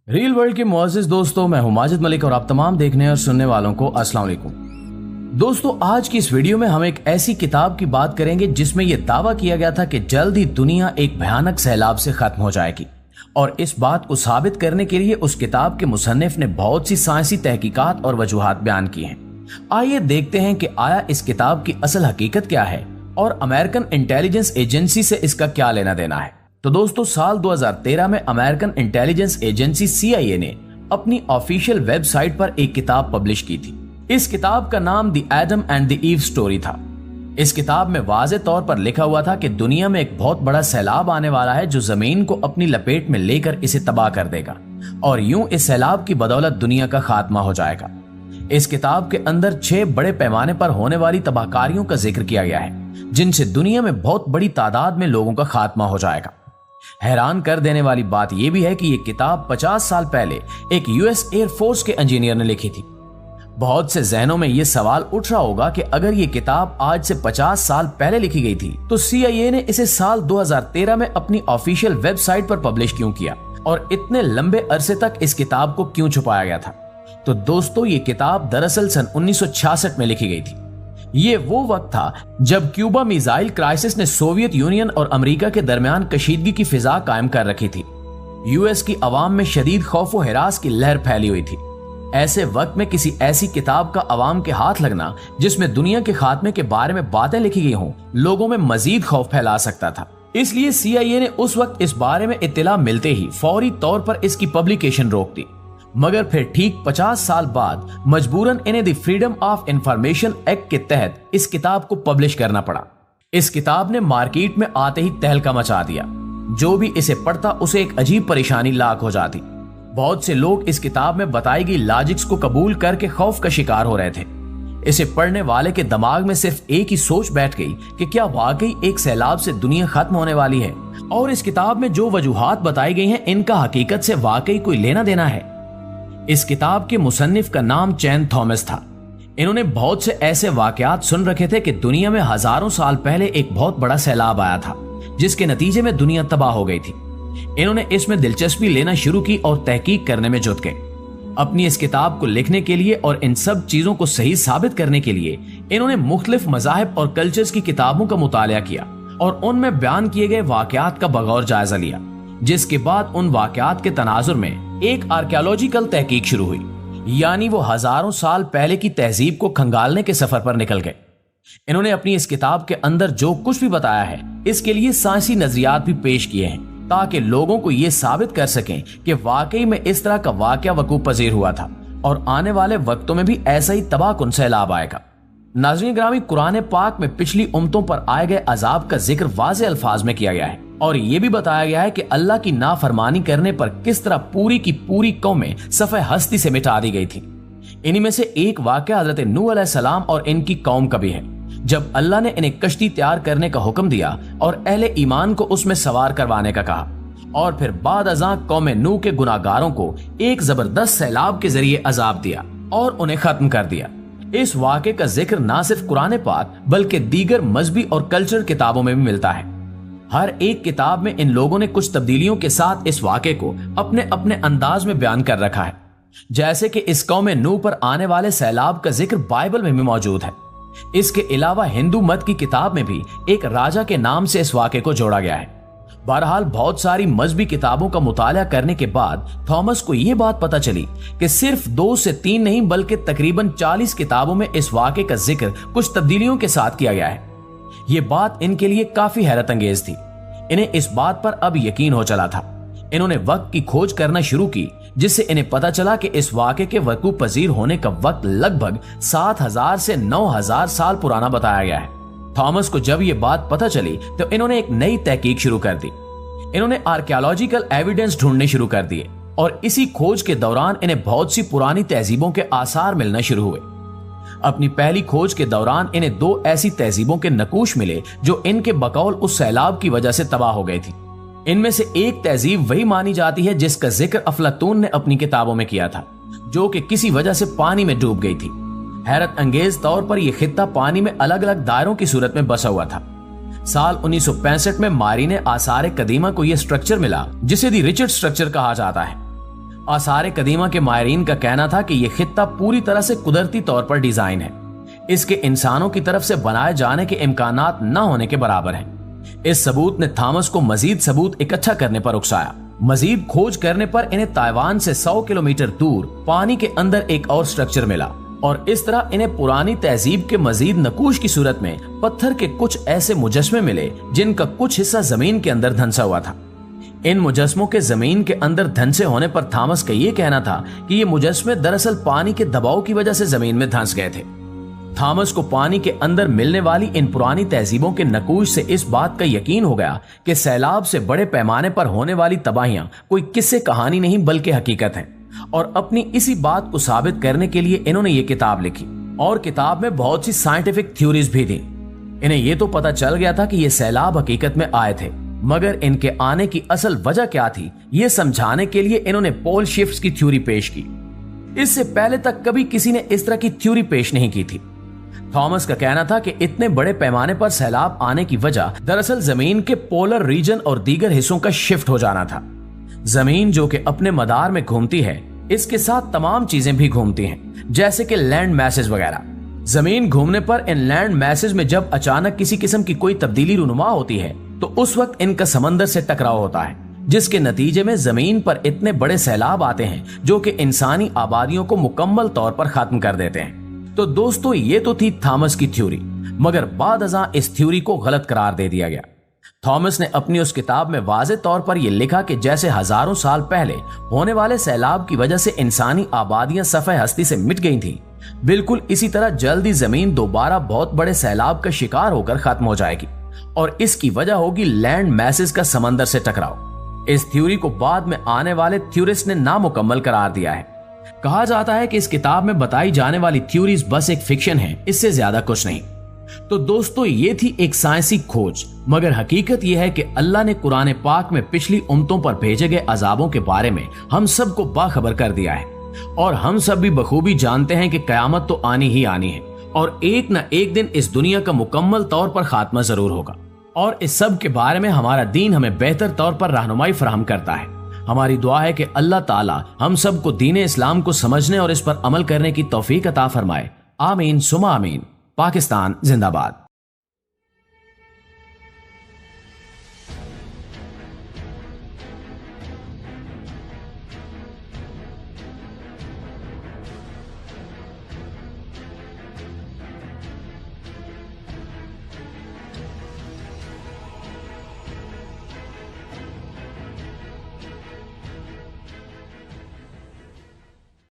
Reel world के मुअज़्ज़िज़ दोस्तों, मैं हूं माजिद मलिक और आप तमाम देखने और सुनने वालों को अस्सलाम वालेकुम। दोस्तों, आज की इस वीडियो में हम एक ऐसी किताब की बात करेंगे जिसमें यह दावा किया गया था कि जल्द ही दुनिया एक भयानक सैलाब से खत्म हो जाएगी, और इस बात को साबित करने के लिए उस किताब के मुसन्निफ ने बहुत सी साइंसी तहकीकात और वजूहात बयान की हैं। आइए देखते हैं कि आया इस किताब की असल हकीकत क्या है और अमेरिकन इंटेलिजेंस एजेंसी से इसका क्या लेना देना है। तो दोस्तों, साल 2013 में अमेरिकन इंटेलिजेंस एजेंसी CIA ने अपनी ऑफिशियल वेबसाइट पर एक किताब पब्लिश की थी। इस किताब का नाम the Adam and the eve story था। इस किताब में वाज़े तौर पर लिखा हुआ था कि दुनिया में एक बहुत बड़ा सैलाब आने वाला है जो जमीन को अपनी लपेट में लेकर इसे तबाह कर देगा, और यूं इस सैलाब की बदौलत दुनिया का खात्मा हो जाएगा। इस किताब के अंदर 6 बड़े पैमाने पर होने वाली तबाहकारियों का जिक्र किया गया है, जिनसे दुनिया में बहुत बड़ी तादाद में लोगों का खात्मा हो जाएगा। हैरान कर देने वाली बात यह भी है कि यह किताब 50 साल पहले एक US एयर फोर्स के इंजीनियर ने लिखी थी। बहुत से जहनों में यह सवाल उठ रहा होगा कि अगर यह किताब आज से 50 साल पहले लिखी गई थी तो CIA ने इसे साल 2013 में अपनी ऑफिशियल वेबसाइट पर पब्लिश क्यों किया, और इतने लंबे अरसे तक इस किताब को क्यों छुपाया गया था। तो दोस्तों, ये किताब दरअसल सन 1966 में लिखी गई थी। ये वो वक्त था जब क्यूबा मिसाइल क्राइसिस ने सोवियत यूनियन और अमेरिका के दरमियान कशीदगी की फिजा कायम कर रखी थी। US की अवाम में शदीद खौफ व हिरास की लहर फैली हुई थी। ऐसे वक्त में किसी ऐसी किताब का अवाम के हाथ लगना जिसमें दुनिया के खात्मे के बारे में बातें लिखी गई हों, लोगों में मजीद खौफ फैला सकता था। इसलिए CIA ने उस वक्त इस बारे में इत्तला मिलते ही फौरी तौर पर इसकी पब्लिकेशन रोक दी। मगर फिर ठीक 50 साल बाद मजबूरन इन्हें the freedom of information act के तहत इस किताब को पब्लिश करना पड़ा। इस किताब ने मार्केट में आते ही तहलका मचा दिया। जो भी इसे पढ़ता उसे एक अजीब परेशानी लाक हो जाती। बहुत से लोग इस किताब में बताई गई लॉजिक्स को कबूल करके खौफ का शिकार हो रहे थे। इसे पढ़ने वाले के दिमाग में सिर्फ एक ही सोच बैठ गई कि क्या वाकई एक सैलाब से दुनिया खत्म होने वाली है, और इस किताब में जो वजूहात बताई गई हैं इनका हकीकत से वाकई कोई लेना देना है। इस किताब के मुसन्निफ का नाम चैन थॉमस था। इन्होंने बहुत से ऐसे वाकयात सुन रखे थे कि दुनिया में हजारों साल पहले एक बहुत बड़ा सैलाब आया था जिसके नतीजे में दुनिया तबाह हो गई थी। इन्होंने इसमें दिलचस्पी लेना शुरू की और तहकीक करने में जुट गए। अपनी इस किताब को लिखने के लिए और इन सब चीजों को सही साबित करने के लिए इन्होंने मुख्तलिफ मज़ाहिब और कल्चर्स की किताबों का मुतालिया किया और उनमें बयान किए गए वाकयात का बगौर जायजा लिया, जिसके बाद उन वाकयात के तनाजुर में एक आर्कियोलॉजिकल तहकीक शुरू हुई। यानी वो हजारों साल पहले की तहजीब को खंगालने के सफर पर निकल गए। इन्होंने अपनी इस किताब के अंदर जो कुछ भी बताया है इसके लिए साइंसी नजरियात भी पेश किए हैं, ताकि लोगों को ये साबित कर सकें कि वाकई में इस तरह का वाकया वकूअ पजीर हुआ था और आने वाले वक्तों में भी ऐसा ही तबाहकुन सैलाब आएगा। नाज़रीन ग्रामी, कुरान पाक में पिछली उम्मतों पर आए गए अजाब का जिक्र वाज़े अल्फाज में किया गया है, और ये भी बताया गया है कि अल्लाह की नाफरमानी करने पर किस तरह पूरी की पूरी कौमें सफ़े हस्ती से मिटा दी गई थी। इन्हीं में से एक वाक़या हज़रत नूह अलैहिस्सलाम और इनकी कौम का भी है, जब अल्लाह ने इन्हें कश्ती तैयार करने का हुक्म दिया और अहले ईमान को उसमें सवार करवाने का कहा, और फिर बाद अज़ां कौम नूह के गुनाहगारों को एक जबरदस्त सैलाब के जरिए अजाब दिया और उन्हें खत्म कर दिया। इस वाक़े का जिक्र ना सिर्फ कुरान पाक बल्कि दीगर मजहबी और कल्चर किताबों में भी मिलता है। हर एक किताब में इन लोगों ने कुछ तब्दीलियों के साथ इस वाक़े को अपने अपने अंदाज में बयान कर रखा है। जैसे कि इस कौम नूह पर आने वाले सैलाब का जिक्र बाइबल में भी मौजूद है। इसके अलावा हिंदू मत की किताब में भी एक राजा के नाम से इस वाक़े को जोड़ा गया है। बहरहाल, बहुत सारी मजहबी किताबों का मुताला करने के बाद थॉमस को यह बात पता चली कि सिर्फ 2 से 3 नहीं बल्कि तकरीबन 40 किताबों में इस वाक़े का जिक्र कुछ तब्दीलियों के साथ किया गया है। ये बात इनके लिए काफी हैरत अंगेज थी। इन्हें इस बात पर अब यकीन हो चला था। इन्होंने वक्त की खोज करना शुरू की, जिससे इन्हें पता चला कि इस वाक़े के वकूअ पजीर होने का वक्त लगभग 7000 से 9000 साल पुराना बताया गया है। थॉमस को जब ये बात पता चली तो इन्होंने एक नई तहकीक शुरू कर दी। इन्होंने आर्कियोलॉजिकल एविडेंस ढूंढने शुरू कर दिए, और इसी खोज के दौरान इन्हें बहुत सी पुरानी तहजीबों के आसार मिलना शुरू हुए। अपनी पहली खोज के दौरान इन्हें 2 ऐसी तहजीबों के नकूश मिले जो इनके बकौल उस सैलाब की वजह से तबाह हो गई थी। इनमें से एक तहजीब वही मानी जाती है जिसका जिक्र अफलातून ने अपनी किताबों में किया था, जो कि किसी वजह से पानी में डूब गई थी। हैरत अंगेज तौर पर यह खित्ता पानी में अलग अलग दायरों की सूरत में बसा हुआ था। साल 1965 में मारीने आसार कदीमा को यह स्ट्रक्चर मिला जिसे दी रिचर्ड स्ट्रक्चर कहा जाता है। आसार कदीमा के माहिरीन का कहना था कि यह खित्ता पूरी तरह से कुदरती तौर पर डिजाइन है, इसके इंसानों की तरफ से बनाए जाने के इम्कानात न होने के बराबर हैं। इस सबूत ने थॉमस को मजीद सबूत इकट्ठा करने पर उकसाया। मजीद खोज करने पर इन्हें ताइवान से 100 किलोमीटर दूर पानी के अंदर एक और स्ट्रक्चर मिला और इस तरह इन्हें पुरानी तहजीब के मजीद नकूश की सूरत में पत्थर के कुछ ऐसे मुजस्मे मिले जिनका कुछ हिस्सा जमीन के अंदर धंसा हुआ था। इन मुजस्मों के जमीन के अंदर धंसे होने पर थॉमस का यह कहना था कि ये मुजस्मे दरअसल पानी के दबाव की वजह से जमीन में धंस गए थे। थॉमस को पानी के अंदर मिलने वाली इन पुरानी तहजीबों के नकूश से इस बात का यकीन हो गया कि सैलाब से बड़े पैमाने पर होने वाली तबाहियां कोई किस्से कहानी नहीं बल्कि हकीकत है। और अपनी इसी बात को साबित करने के लिए इन्होंने ये किताब लिखी और किताब में बहुत सी साइंटिफिक थ्योरीज भी थी। इन्हें यह तो पता चल गया था कि ये सैलाब हकीकत में आए थे, मगर इनके आने की असल वजह क्या थी ये समझाने के लिए इन्होंने पोल शिफ्ट्स की थ्योरी पेश की। इससे पहले तक कभी किसी ने इस तरह की थ्योरी पेश नहीं की थी। थॉमस का कहना था कि इतने बड़े पैमाने पर सैलाब आने की वजह दरअसल जमीन के पोलर रीजन और दीगर हिस्सों का शिफ्ट हो जाना था। जमीन जो कि अपने मदार में घूमती है, इसके साथ तमाम चीजें भी घूमती हैं, जैसे कि लैंड मैसेज वगैरह। जमीन घूमने पर इन लैंड मैसेज में जब अचानक किसी किस्म की कोई तब्दीली रुनुमा होती है तो उस वक्त इनका समंदर से टकराव होता है, जिसके नतीजे में जमीन पर इतने बड़े सैलाब आते हैं जो कि इंसानी आबादियों को मुकम्मल तौर पर खत्म कर देते हैं। तो दोस्तों ये तो थी थॉमस की थ्योरी, मगर बाद अज़ां इस थ्योरी को गलत करार दे दिया गया। थॉमस ने अपनी उस किताब में वाज़े तौर पर यह लिखा कि जैसे हजारों साल पहले होने वाले सैलाब की वजह से इंसानी आबादियां सफ़े हस्ती से मिट गई थी, बिल्कुल इसी तरह जल्दी जमीन दोबारा बहुत बड़े सैलाब का शिकार होकर खत्म हो जाएगी और इसकी वजह होगी लैंड मैसेज का समंदर से टकराव। इस थ्योरी को बाद में आने वाले थ्योरिस्ट ने नामुकम्मल करार दिया है। कहा जाता है कि इस किताब में बताई जाने वाली थ्योरीज बस एक फिक्शन है, इससे ज्यादा कुछ नहीं। तो दोस्तों ये थी एक साइंसी खोज, मगर हकीकत यह है कि अल्लाह ने कुरान पाक में पिछली उम्मतों पर भेजे गए अजाबों के बारे में हम सबको बाखबर कर दिया है और हम सब भी बखूबी जानते हैं कि कयामत तो आनी ही आनी है और एक न एक दिन इस दुनिया का मुकम्मल तौर पर खात्मा जरूर होगा। और इस सब के बारे में हमारा दीन हमें बेहतर तौर पर रहनुमाई फराहम करता है। हमारी दुआ है कि अल्लाह ताला हम सबको दीन इस्लाम को समझने और इस पर अमल करने की तौफीक अता फरमाए। आमीन सुमा आमीन। पाकिस्तान जिंदाबाद।